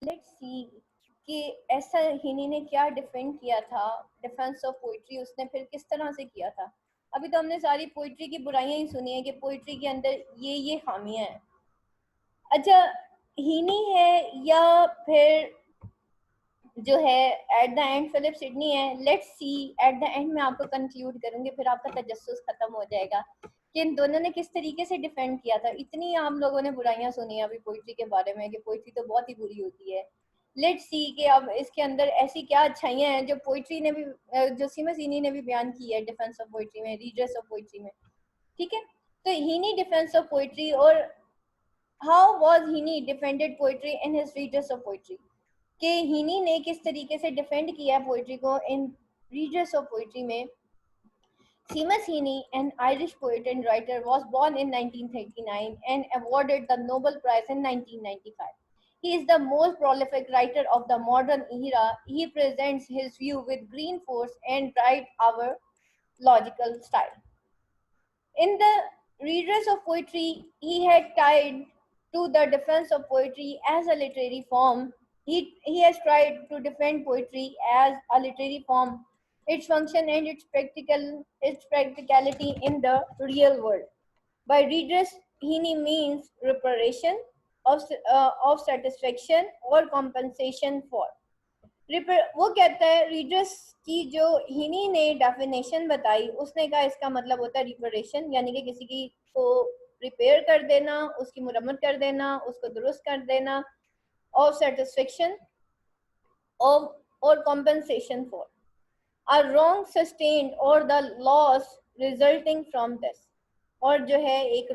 Let's see कि ऐसा हिनी ने क्या डिफेंड किया था, डिफेंस ऑफ पोइट्री उसने फिर किस तरह से किया था। अभी तो हमने सारी पोइट्री की बुराइयां ही सुनी है कि पोइट्री के अंदर ये खामियां हैं। अच्छा, हिनी है या फिर जो है at the end Philip Sidney है, let's see. At the end में आपको कंक्लूड करूंगी, फिर आपका तजस्सुस खत्म हो जाएगा कि इन दोनों ने किस तरीके से डिफेंड किया था। इतनी आम लोगों ने बुराइयां सुनी है अभी पोइट्री के बारे में कि पोइट्री तो बहुत ही बुरी होती है। लेट्स सी कि अब इसके अंदर ऐसी क्या अच्छाइयां हैं जो पोइट्री ने भी, जो सीमस इनी ने भी बयान की है डिफेंस ऑफ पोइट्री में, रीड्रेस ऑफ पोइट्री में। ठीक है, तो हिनी डिफेंस ऑफ पोइट्री, और how was Heaney defended poetry in his redress of poetry, कि हिनी ने किस तरीके से डिफेंड किया पोइट्री को इन रीडर्स ऑफ पोइट्री में। Seamus Heaney, an Irish poet and writer, was born in 1939 and awarded the Nobel Prize in 1995. He is the most prolific writer of the modern era. He presents his view with green force and bright our logical style. In the readers of poetry, he had tied to the defense of poetry as a literary form. He has tried to defend poetry as a literary form, its function and its practicality in the real world. By redress, he means reparation of satisfaction or compensation for. वो कहता है readers की जो हिनी ने definition बताई, उसने कहा इसका मतलब होता है रिपरेशन, यानी कि किसी की को रिपेयर कर देना, उसकी मुरम्मत कर देना, उसको दुरुस्त कर देना, और सेटिस्फेक्शन और compensation for a wrong sustained or the loss resulting from this। और जो है एक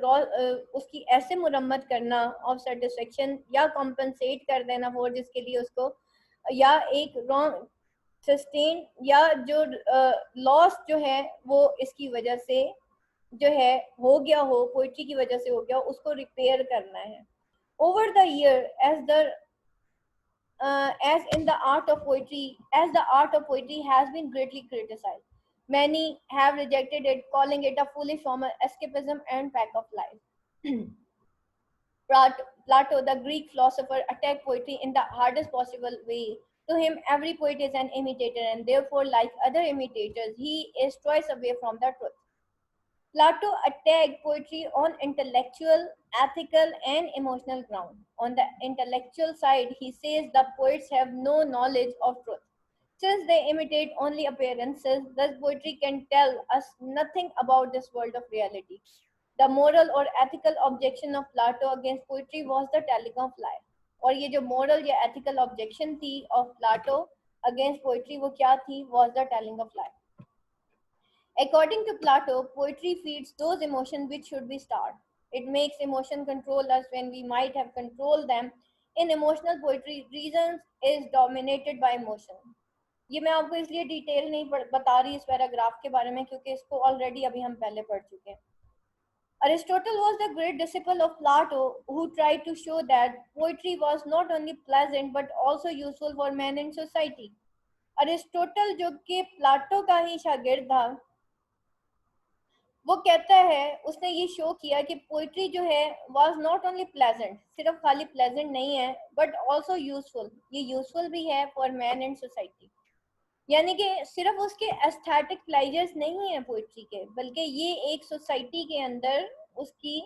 उसकी ऐसे मुरम्मत करना ऑफ सेटिस्फेक्शन या कॉम्पनसेट कर देना फॉर जिसके लिए उसको, या एक रॉन्ग सस्टेन या जो लॉस जो है वो इसकी वजह से जो है हो गया हो, पोइट्री की वजह से हो गया, उसको रिपेयर करना है। Over the year as in the art of poetry, as the art of poetry has been greatly criticized. Many have rejected it, calling it a foolish form of escapism and pack of life. Plato, the Greek philosopher, attacked poetry in the hardest possible way. To him, every poet is an imitator, and therefore, like other imitators, he is twice away from the truth. Plato attacked poetry on intellectual, ethical, and emotional ground. On the intellectual side, he says the poets have no knowledge of truth. Since they imitate only appearances, thus poetry can tell us nothing about this world of reality. The moral or ethical objection of Plato against poetry was the telling of lie. और ये जो moral या ethical objection थी of Plato against poetry, वो क्या थी? Was the telling of lie. According to Plato, poetry feeds those emotions which should be starved. It makes emotion control us when we might have controlled them. In emotional poetry, reason is dominated by emotion. ये मैं आपको इसलिए detail नहीं बता रही इस paragraph के बारे में क्योंकि इसको ऑलरेडी अभी हम पहले पढ़ चुके हैं। Aristotle was the great disciple of Plato who tried to show that poetry was not only pleasant but also useful for men in society. Aristotle जो कि प्लाटो का ही शागिर्द था, वो कहता है, उसने ये शो किया कि पोइट्री जो है वाज नॉट ओनली प्लेजेंट, सिर्फ खाली प्लेजेंट नहीं है, बट आल्सो यूजफुल। ये यूजफुल भी है फॉर मैन एंड सोसाइटी, यानी कि सिर्फ उसके एस्थेटिक प्लेजर्स नहीं है पोइट्री के, बल्कि ये एक सोसाइटी के अंदर उसकी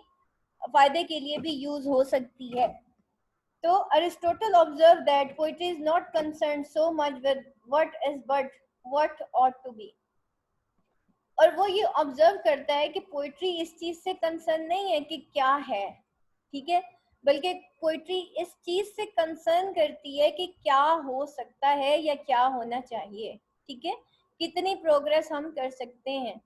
फायदे के लिए भी यूज हो सकती है। तो Aristotle observe that poetry is not concern so much with what is but what ought to be. और वो ये ऑब्जर्व करता है कि पोइट्री इस चीज से कंसर्न नहीं है कि क्या है, ठीक है, बल्कि पोइट्री इस चीज से कंसर्न करती है कि क्या हो सकता है या क्या होना चाहिए, ठीक है, कितनी प्रोग्रेस हम कर सकते हैं।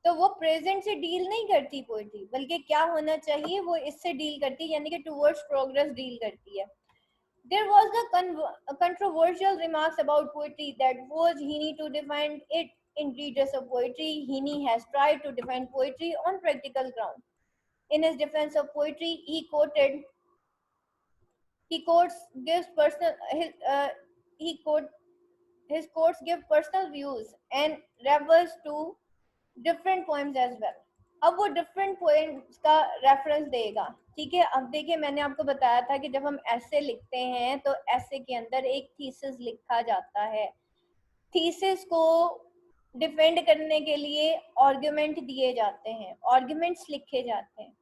तो वो प्रेजेंट से डील नहीं करती पोइट्री, बल्कि क्या होना चाहिए वो इससे डील करती है, यानी कि टुवर्ड्स प्रोग्रेस डील करती है। There was the controversial remarks about poetry that was Heaney to defend it in readers of poetry. Heaney has tried to defend poetry on practical ground. In his defense of poetry, he quotes gives personal he quote his quotes give personal views and refers to different poems as well. अब वो different points का reference देगा, ठीक है। अब देखिए मैंने आपको बताया था कि जब हम ऐसे लिखते हैं तो ऐसे के अंदर एक थीसिस लिखा जाता है। थीसिस को डिफेंड करने के लिए आर्गुमेंट दिए जाते हैं, आर्गुमेंट्स लिखे जाते हैं,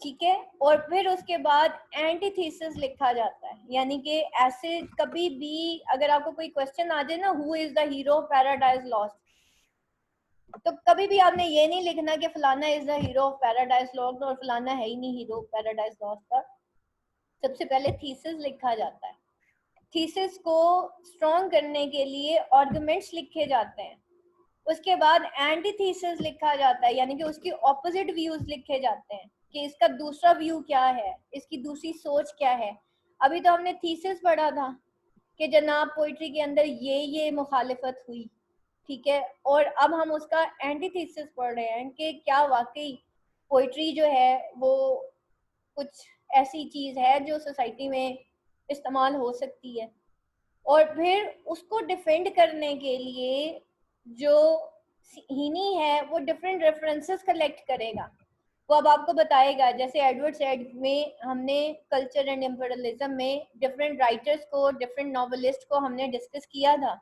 ठीक है। और फिर उसके बाद एंटीथीसिस लिखा जाता है, यानी कि ऐसे कभी भी अगर आपको कोई क्वेश्चन आ जाए ना, who is the hero of paradise lost, तो कभी भी आपने ये नहीं लिखना कि फलाना is the hero of paradise lost और फलाना है ही नहीं हीरो ऑफ पैराडाइज लॉस्ट का। सबसे पहले थीसिस लिखा जाता है। थीसिस को स्ट्रॉन्ग करने के लिए आर्गुमेंट्स लिखे जाते हैं। उसके बाद एंटीथीसिस लिखा जाता है, यानी कि उसकी ऑपोजिट व्यूज लिखे जाते हैं कि इसका दूसरा व्यू क्या है, इसकी दूसरी सोच क्या है। अभी तो हमने थीसिस पढ़ा था कि जनाब पोइट्री के अंदर ये मुखालिफत हुई, ठीक है। और अब हम उसका एंटीथीसिस पढ़ रहे हैं कि क्या वाकई पोइट्री जो है वो कुछ ऐसी चीज है जो सोसाइटी में इस्तेमाल हो सकती है। और फिर उसको डिफेंड करने के लिए जो हीनी है वो डिफरेंट रेफरेंसेस कलेक्ट करेगा, वो अब आपको बताएगा। जैसे एडवर्ड सैड में हमने कल्चर एंड इम्पीरियलिज्म में डिफरेंट राइटर्स को, डिफरेंट नॉवेलिस्ट को हमने डिस्कस किया था।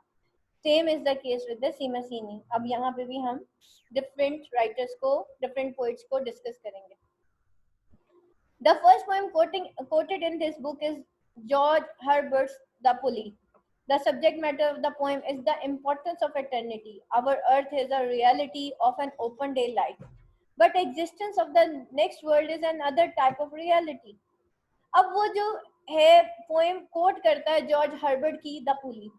Same is the case with the Seamus Heaney. अब यहाँ पे भी हम डिफरेंट राइटर्स को, डिफरेंट पोइट्स को डिस्कस करेंगे। The first poem quoted in this book is George Herbert's The Pulley. The subject matter of the poem is the importance of eternity. Our earth is a reality of an open daylight, but existence of the next world is another type of reality. अब वो जो है poem coat करता है George Herbert की the पुली।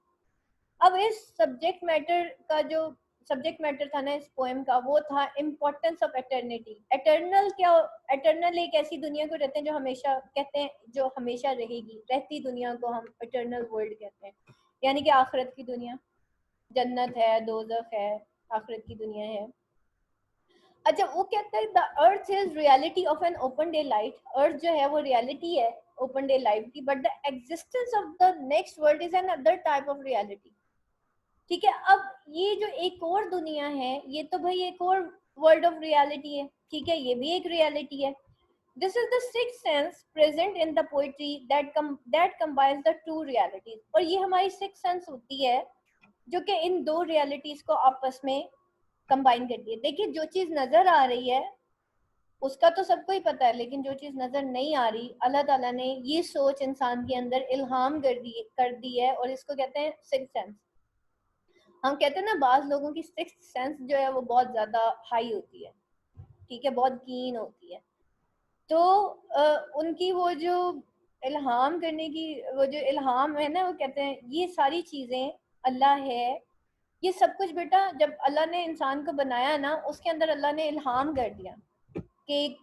अब इस subject matter का जो सब्जेक्ट मैटर था ना इस पोएम का, वो था इम्पोर्टेंस ऑफ एटर्निटी। एटर्नल क्या, एटर्नल एक ऐसी दुनिया को रहते हैं जो हमेशा, कहते हैं जो हमेशा रहेगी, रहती दुनिया को हम एटर्नल वर्ल्ड कहते हैं, यानी कि आखिरत की दुनिया, जन्नत है, दोज़ख है, आखिरत की दुनिया है। अच्छा, वो कहता है the earth is reality of an open daylight. Earth जो है वो रियलिटी है ओपन डे लाइट की, but the existence of the next world is another type of reality, ठीक है। अब ये जो एक और दुनिया है, ये तो भाई एक और वर्ल्ड ऑफ रियलिटी है, ठीक है, ये भी एक रियलिटी है। This is the sixth sense present in the poetry that combines the two realities. और ये हमारी सिक्स्थ सेंस होती है जो कि इन दो रियलिटीज को आपस में कंबाइन करती है। देखिए जो चीज नजर आ रही है उसका तो सबको ही पता है, लेकिन जो चीज नजर नहीं आ रही, अल्लाह ताला ने ये सोच इंसान के अंदर इल्हाम कर दी है, और इसको कहते हैं सिक्स्थ सेंस। हम कहते हैं ना बाज लोगों की सिक्स्थ सेंस जो है वो बहुत ज्यादा हाई होती है, ठीक है, बहुत कीन होती है। तो उनकी वो जो इल्हाम करने की, वो जो इल्हाम है ना, वो कहते हैं ये सारी चीजें अल्लाह है। ये सब कुछ बेटा जब अल्लाह ने इंसान को बनाया ना, उसके अंदर अल्लाह ने इल्हाम कर दिया कि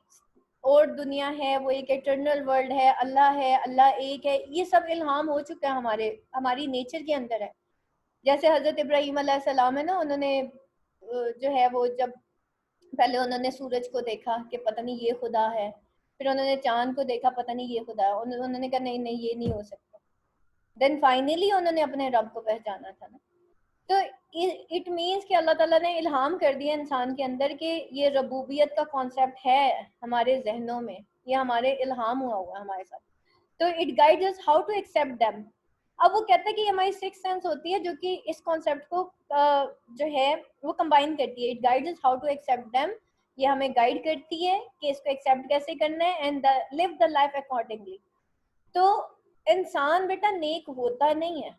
और दुनिया है, वो एक एटर्नल वर्ल्ड है, अल्लाह है, अल्लाह एक है। ये सब इल्हाम हो चुका है, हमारी नेचर के अंदर है। जैसे हजरत इब्राहिम अलैहिस्सलाम है ना, उन्होंने जो है वो जब पहले उन्होंने सूरज को देखा कि पता नहीं ये खुदा है, फिर उन्होंने चांद को देखा, पता नहीं ये खुदा है, उन्होंने कहा नहीं नहीं ये नहीं हो सकता। देन फाइनली उन्होंने अपने रब को पहचाना था ना। तो इट मीन्स कि अल्लाह ताला ने इल्हाम कर दिया इंसान के अंदर कि ये रबूबियत का कॉन्सेप्ट है हमारे जहनों में, ये हमारे इल्हाम हुआ हमारे साथ। तो it guides us how to accept them. अब वो कहता है कि हमारी सिक्स सेंस होती है जो कि इस कॉन्सेप्ट को जो है वो कंबाइन करती है। It guides us how to accept them, ये हमें गाइड करती है कि इसको एक्सेप्ट कैसे करना है, and live the life accordingly. तो इंसान बेटा नेक होता नहीं है,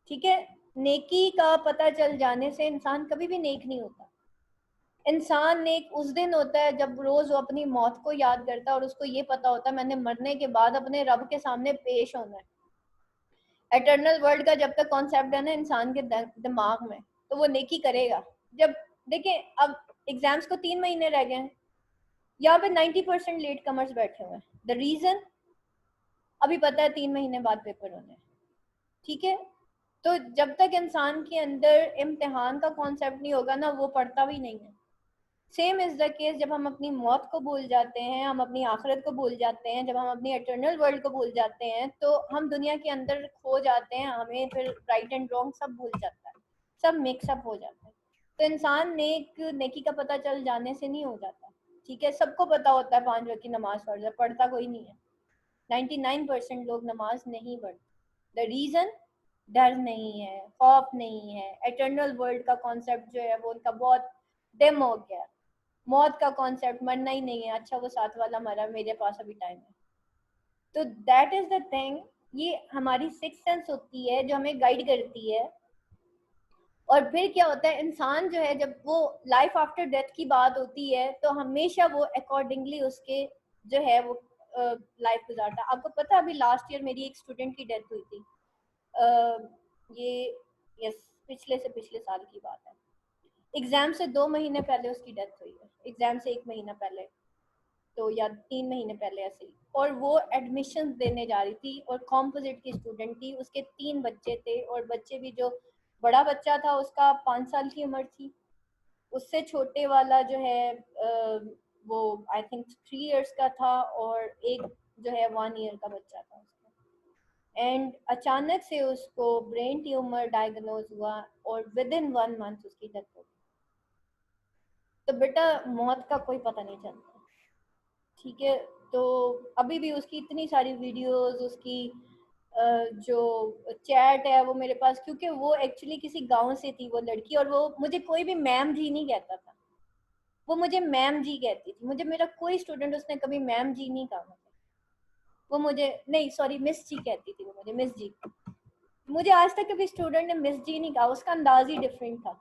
ठीक है। नेकी का पता चल जाने से इंसान कभी भी नेक नहीं होता। इंसान नेक उस दिन होता है जब रोज वो अपनी मौत को याद करता है और उसको ये पता होता है मैंने मरने के बाद अपने रब के सामने पेश होना है। एटर्नल वर्ल्ड का जब तक कॉन्सेप्ट है ना इंसान के दिमाग में, तो वो नेकी करेगा। जब देखिए अब एग्जाम्स को 3 महीने रह गए हैं, यहाँ पे 90% लेट कमर्स बैठे हुए हैं। द रीजन, अभी पता है 3 महीने बाद पेपर होने हैं, ठीक है। तो जब तक इंसान के अंदर इम्तिहान का कॉन्सेप्ट नहीं होगा ना, वो पढ़ता भी नहीं है। सेम इज द केस जब हम अपनी मौत को भूल जाते हैं, हम अपनी आखिरत को भूल जाते हैं, जब हम अपनी एटर्नल वर्ल्ड को भूल जाते हैं, तो हम दुनिया के अंदर खो जाते हैं, हमें फिर राइट एंड रॉन्ग सब भूल जाता है, सब मिक्सअप हो जाता है। तो इंसान नेकी का पता चल जाने से नहीं हो जाता, ठीक है। सबको पता होता है 5 वक्त की नमाज फर्ज है, पढ़ता कोई नहीं है। 99% लोग नमाज नहीं पढ़ते। द रीजन डर नहीं है, खौफ नहीं है, एटर्नल वर्ल्ड का कॉन्सेप्ट जो है वो उनका बहुत डिम हो गया। मौत का कॉन्सेप्ट, मरना ही नहीं है, अच्छा वो साथ वाला मरा, मेरे पास अभी टाइम है। तो दैट इज द थिंग। ये हमारी सिक्स सेंस होती है जो हमें गाइड करती है। और फिर क्या होता है, इंसान जो है जब वो लाइफ आफ्टर डेथ की बात होती है तो हमेशा वो अकॉर्डिंगली उसके जो है वो लाइफ गुजारता है। आपको पता है अभी लास्ट ईयर मेरी एक स्टूडेंट की डेथ हुई थी। ये यस, पिछले से पिछले साल की बात है। एग्जाम से 2 महीने पहले उसकी डेथ हुई है, एग्जाम से 1 महीना पहले, तो या 3 महीने पहले ऐसे ही। और वो एडमिशन देने जा रही थी और कॉम्पोजिट की स्टूडेंट थी, उसके 3 बच्चे थे और बच्चे भी, जो बड़ा बच्चा था उसका 5 साल की उम्र थी, उससे छोटे वाला जो है वो आई थिंक 3 इयर्स का था, और एक जो है 1 ईयर का बच्चा था उसका। एंड अचानक से उसको ब्रेन ट्यूमर डायग्नोज हुआ और विद इन 1 मंथ उसकी डेथ हो गई। तो बेटा मौत का कोई पता नहीं चलता, ठीक है। तो अभी भी उसकी इतनी सारी वीडियोस, उसकी जो चैट है वो मेरे पास, क्योंकि वो एक्चुअली किसी गांव से थी वो लड़की, और वो मुझे कोई भी मैम जी नहीं कहता था, वो मुझे मैम जी कहती थी। मुझे मेरा कोई स्टूडेंट उसने कभी मैम जी नहीं कहा मुझे, वो मुझे नहीं, सॉरी, मिस जी कहती थी वो मुझे, मिस जी। मुझे आज तक कभी स्टूडेंट ने मिस जी नहीं कहा, उसका अंदाज ही डिफरेंट था।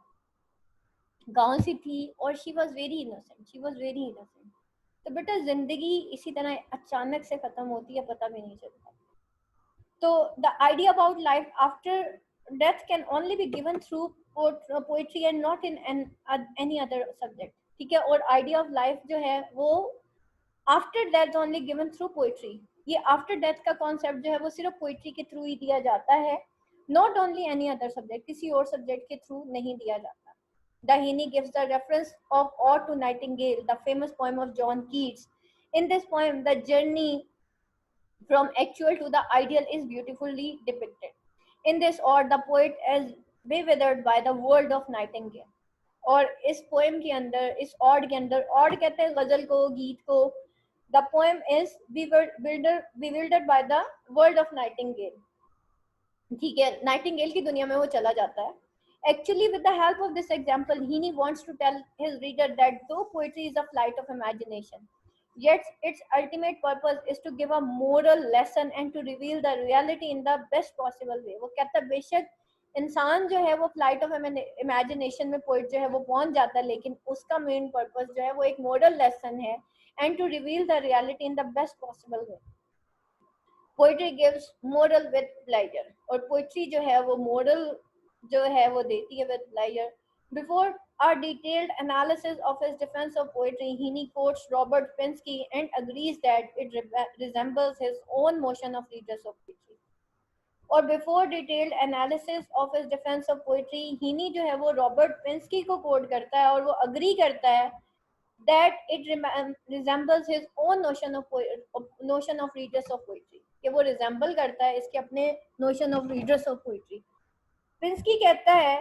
गांव से थी और she was very innocent, she was very innocent. तो बेटा जिंदगी इसी तरह अचानक से खत्म होती है, पता भी नहीं चलता। तो the idea about life after death can only be given through poetry and not in any other subject, ठीक है। और idea of life जो है वो after death only given through poetry। ये after death का concept जो है वो सिर्फ poetry के थ्रू ही दिया जाता है, not only any other subject, किसी और subject के थ्रू नहीं दिया जाता। Dahini gives the reference of Ode to Nightingale, the famous poem of John Keats. In this poem, the journey from actual to the ideal is beautifully depicted. In this ode, the poet is bewildered by the world of Nightingale. और इस poem के अंदर, इस odd के अंदर, odd कहते हैं गजल को, गीत को, the poem is bewildered by the world of Nightingale, ठीक है। नाइटिंगेल की दुनिया में वो चला जाता है। Actually, with the help of this example, Heaney wants to tell his reader that though poetry is a flight of imagination, yet its ultimate purpose is to give a moral lesson and to reveal the reality in the best possible way। वो कहता है बेशक इंसान जो है वो flight of imagination में poet जो है वो पहुंच जाता है, लेकिन उसका मेन पर्पस जो है वो एक मोरल लेसन है, and to reveal the reality in the best possible way. Poetry gives moral with pleasure, और पोइट्री जो है वो मोरल जो है वो देती है with pleasure. Before a detailed analysis of his defense of poetry, Heaney quotes Robert Pinsky and agrees that it resembles his own motion of redress of poetry। और before detailed analysis of his defence of poetry, Heaney जो है वो Robert पिंस्की को coat करता है और वो agree करता है that it resembles his own notion of redress of poetry, कि वो रिजेंबल करता है इसके अपने notion of readers of poetry. Pinsky कहता है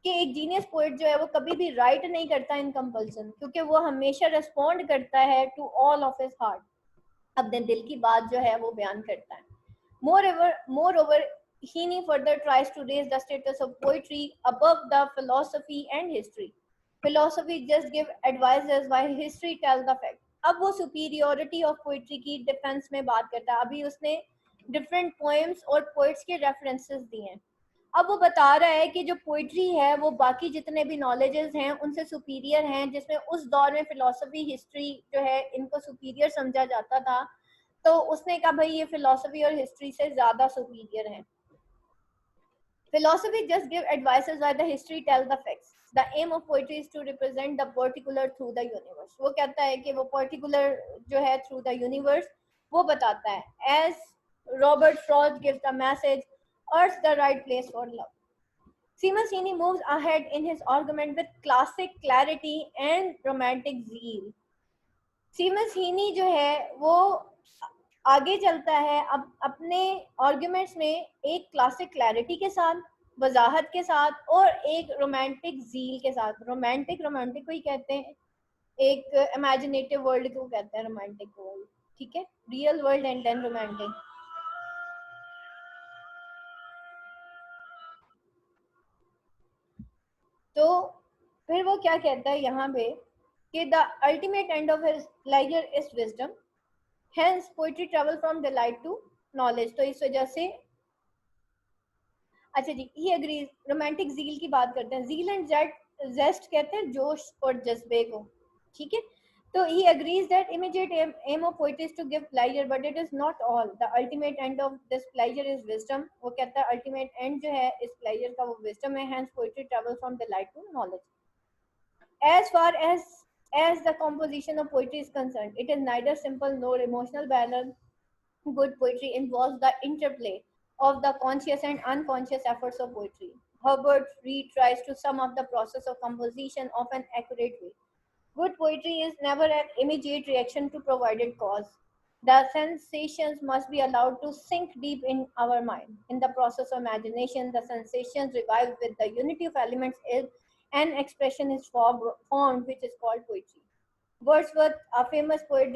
कि एक जीनियस पोइट जो है वो कभी भी राइट नहीं करता इन कंपल्सन, क्योंकि वो हमेशा रिस्पॉन्ड करता है to all of his heart, अपने दिल की बात जो है वो बयान करता है। Moreover, Heaney further tries to raise the status of poetry above the philosophy and history। Philosophy just give advices while history tells the fact। अब वो superiority of poetry की डिफेंस में बात करता है। अभी उसने डिफरेंट पोएम्स और पोइट्स के रेफरेंसेस दिए हैं। अब वो बता रहा है कि जो पोइट्री है वो बाकी जितने भी नॉलेजेस हैं उनसे सुपीरियर हैं, जिसमें उस दौर में फिलोसफी, हिस्ट्री जो है इनको सुपीरियर समझा जाता था। तो उसने कहा भाई ये फिलोसफी और हिस्ट्री से ज्यादा सुपीरियर है। Philosophy just give advices while the history tells the facts। The aim of poetry is to represent the particular through the universe। वो कहता है कि वो particular जो है through the universe वो बताता है। As Robert Frost gives the message, Earth's the right place for love। Seamus Heaney moves ahead in his argument with classic clarity and romantic zeal। सीमस हीनी जो है वो आगे चलता है अब अपने आर्ग्यूमेंट्स में एक क्लासिक क्लैरिटी के साथ वजाहत के साथ और एक रोमांटिक जील के साथ। रोमांटिक को ही कहते हैं, एक इमेजिनेटिव वर्ल्ड को कहते हैं रोमांटिक वर्ल्ड, ठीक है, real world and then romantic. तो फिर वो क्या कहता है यहाँ पे कि the ultimate end of his leisure is wisdom, hence poetry travel from delight to knowledge. तो इस वजह से अच्छा जी, ही एग्रीज। रोमांटिक जील की बात करते हैं, जील एंड जेस्ट कहते हैं जोश और जज्बे को, ठीक है। तो he agrees that immediate aim of poetry is to give pleasure, but it is not all. The ultimate end of this pleasure is wisdom. वो कहता है ultimate end जो है इस pleasure का वो wisdom है, hence poetry travels from delight to knowledge. As far as the composition of poetry is concerned, it is neither simple nor emotional balance. Good poetry involves the interplay of the conscious and unconscious efforts of poetry. Herbert Reed tries to sum up the process of composition of an accurate way. Good poetry is never an immediate reaction to provided cause. The sensations must be allowed to sink deep in our mind. In the process of imagination, the sensations revive with the unity of elements is an expression is formed which is called poetry. Wordsworth, a famous poet,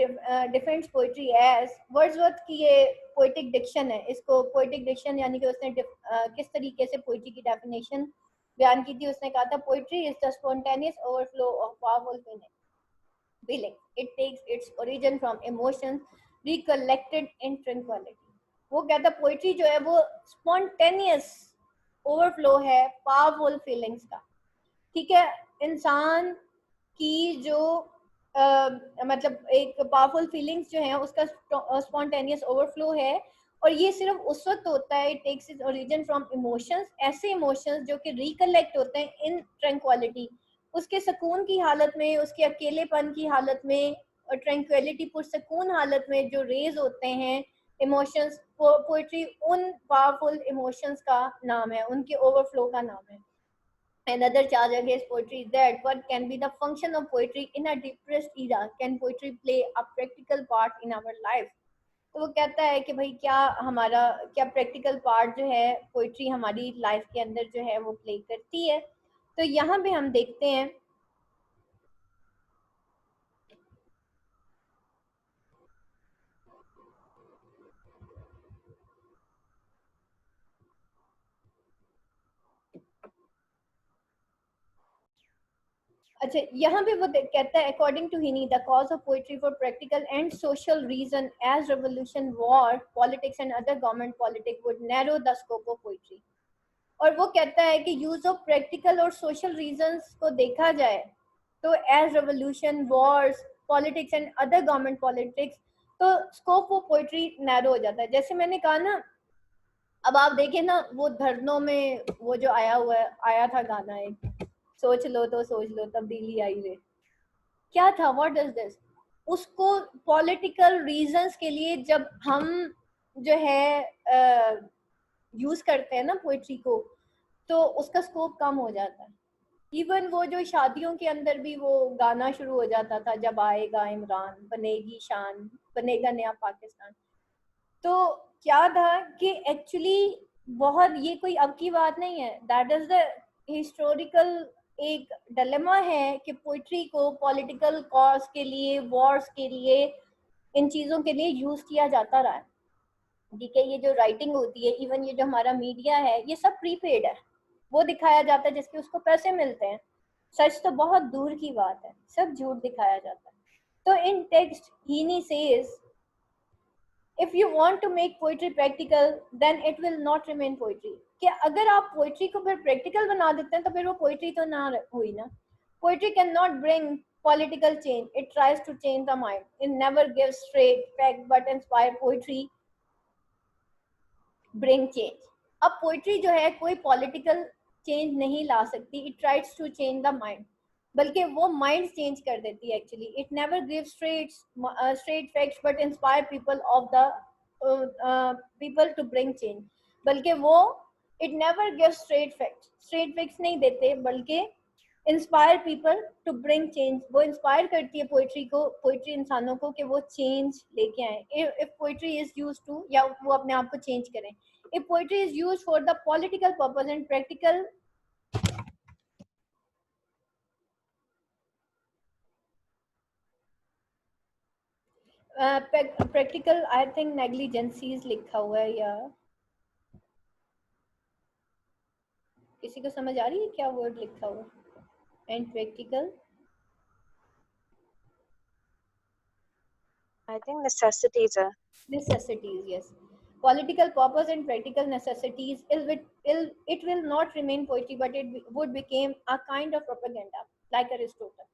defends poetry as Wordsworth की ये poetic Dickson है, इसको poetic Dickson यानी कि उसने किस तरीके से पोइट्री की डेफिनेशन बयान की थी। उसने कहा था poetry is the spontaneous overflow of powerful feeling. It takes its origin from emotions recollected in tranquility. वो कहता पोइट्री जो है वो स्पॉन्टेनियस ओवरफ्लो है पावरफुल फीलिंग्स का, ठीक है। इंसान की जो मतलब एक पावरफुल फीलिंग्स जो है उसका स्पॉन्टेनियस ओवरफ्लो है, और ये सिर्फ उस वक्त होता है, it takes its origin from emotions, ऐसे इमोशंस जो कि रिकलेक्ट होते हैं इन ट्रैंक्विलिटी, उसके सुकून की हालत में, उसके अकेलेपन की हालत में, और ट्रैंक्विलिटी पुरसकून हालत में जो रेज होते हैं इमोशंस, पोइट्री उन पावरफुल इमोशंस का नाम है, उनके ओवरफ्लो का नाम है। Another charge against poetry is that what can be the function of poetry in a depressed era? Can poetry play a practical part in our life? तो वो कहता है कि भाई क्या हमारा क्या प्रैक्टिकल पार्ट जो है पोइट्री हमारी लाइफ के अंदर जो है वो प्ले करती है। तो यहाँ पे हम देखते हैं अच्छा, यहाँ पे वो कहता है according to Heaney the cause of poetry for practical and social reason as revolution war politics and other government politics would narrow the scope of poetry. और वो कहता है कि यूज ऑफ प्रैक्टिकल और सोशल रीजंस को देखा जाए तो as revolution wars politics and other government politics, तो स्कोप ऑफ पोइट्री नैरो हो जाता है। जैसे मैंने कहा ना, अब आप देखें ना वो धरनों में वो जो आया था गाना एक, सोच लो तो सोच लो तब्दीली आई रे, क्या था, व्हाट डज दिस, उसको पॉलिटिकल रीजंस के लिए जब हम जो है यूज करते हैं ना पोइट्री को, तो उसका स्कोप कम हो जाता है। इवन वो जो शादियों के अंदर भी वो गाना शुरू हो जाता था, जब आएगा इमरान बनेगी शान बनेगा नया पाकिस्तान। तो क्या था कि एक्चुअली बहुत, ये कोई अब की बात नहीं है, दैट इज द हिस्टोरिकल एक डिलेमा है कि पोइट्री को पॉलिटिकल कॉज के लिए, वॉर्स के लिए, इन चीज़ों के लिए यूज किया जाता रहा है, ठीक है। ये जो राइटिंग होती है, इवन ये जो हमारा मीडिया है, ये सब प्रीपेड है, वो दिखाया जाता है जिसके उसको पैसे मिलते हैं। सच तो बहुत दूर की बात है, सब झूठ दिखाया जाता है। तो in text Heaney says if you want to make poetry practical then it will not remain poetry, कि अगर आप पोइट्री को फिर प्रैक्टिकल बना देते हैं तो फिर वो पोइट्री तो ना हुई ना। Poetry can not bring political change, it tries to change the mind, it never gives straight fact but inspire poetry bring change। अब पोइट्री जो है कोई पॉलिटिकल चेंज नहीं ला सकती, it tries to change the mind, बल्कि वो mind change कर देती है actually. It never give straight facts but inspire people of the people to bring change, बल्कि वो it never give straight facts नहीं देते, बल्कि inspire people to bring change, वो इंस्पायर करती है पोइट्री को, पोइट्री इंसानों को कि वो चेंज लेके आए। If poetry is use to, या वो अपने आप को चेंज करें। if poetry is used for the political purpose and practical I think negligencies लिखा हुआ है, या किसी को समझ आ रही है क्या वर्ड लिखा हुआ and practical? I think necessities are. Necessities, yes. Political purpose and practical necessities, it will not remain poetry, but would become a kind of propaganda, like Aristotle.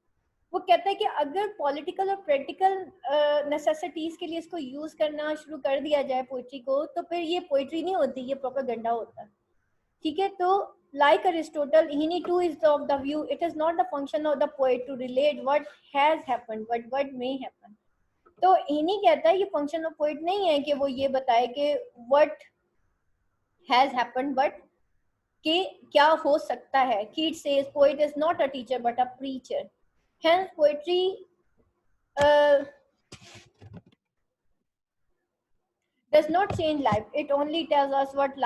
वो कहता है कि अगर पॉलिटिकल और प्रैक्टिकल नेसेसिटीज के लिए इसको यूज करना शुरू कर दिया जाए पोइट्री को, तो फिर ये पोइट्री नहीं होती, ये प्रोपेगेंडा होता है। ठीक है, तो like Aristotle, he too is of the view it is not the function of the poet to relate what has happened but what may happen। तो इन्हीं कहता है ये फंक्शन ऑफ पोइट नहीं है कि वो ये बताए कि व्हाट हैज हैपेंड, बट कि क्या हो सकता है। कीट says poet is not a teacher but a preacher. Hence poetry does not change life, it only tells us what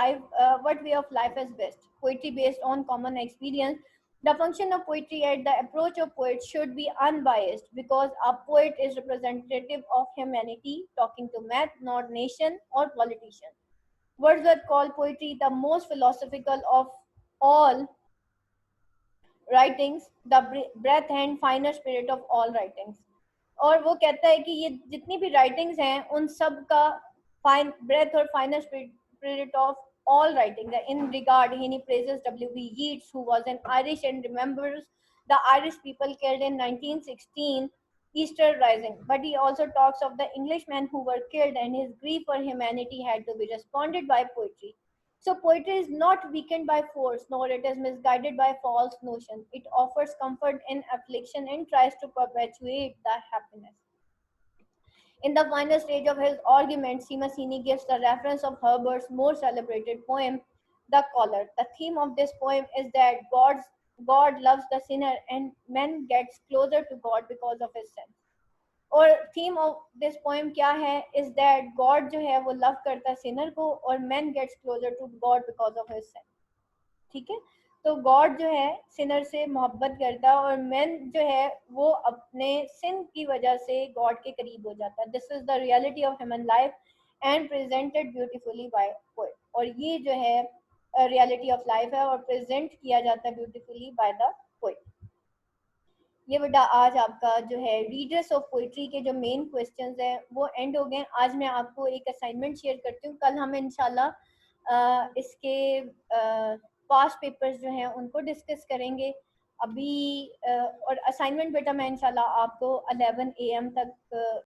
way of life is best. Poetry based on common experience. The function of poetry and the approach of poets should be unbiased, because a poet is representative of humanity talking to math, not nation or politician. Wordsworth called poetry the most philosophical of all writings, the breadth and finer spirit of all writings। और वो कहता है कि ये जितनी भी writings हैं उन सब का फाइन ब्रेथ और फाइनर spirit of all writing। In regard, he praises W.B. Yeats, who was an Irish and remembers the Irish people killed in 1916 Easter Rising. But he also talks of the Englishmen who were killed, and his grief for humanity had to be responded by poetry. So poetry is not weakened by force, nor it is misguided by false notions. It offers comfort in affliction and tries to perpetuate the happiness. In the final stage of his argument, Simasini gives the reference of Herbert's more celebrated poem, The Caller. The theme of this poem is that God loves the sinner and man gets closer to God because of his sin। और theme of this poem क्या है, is that God जो है वो love करता है sinner को और man gets closer to God because of his sin. ठीक है, तो गॉड जो है सिनर से मोहब्बत करता है और मैन जो है वो अपने सिन की वजह से गॉड के करीब हो जाता है। This is the reality of human life and presented beautifully by poet. और ये जो है रियलिटी ऑफ लाइफ है और प्रेजेंट किया जाता है ब्यूटीफुली बाय द पोएट। ये बेटा आज आपका जो है रीडर्स ऑफ पोइट्री के जो मेन क्वेश्चंस हैं वो एंड हो गए। आज मैं आपको एक असाइनमेंट शेयर करती हूँ, कल हम इंशाल्लाह इसके पास्ट पेपर्स जो हैं उनको डिस्कस करेंगे। अभी और असाइनमेंट बेटा मैं इंशाल्लाह आपको 11 AM तक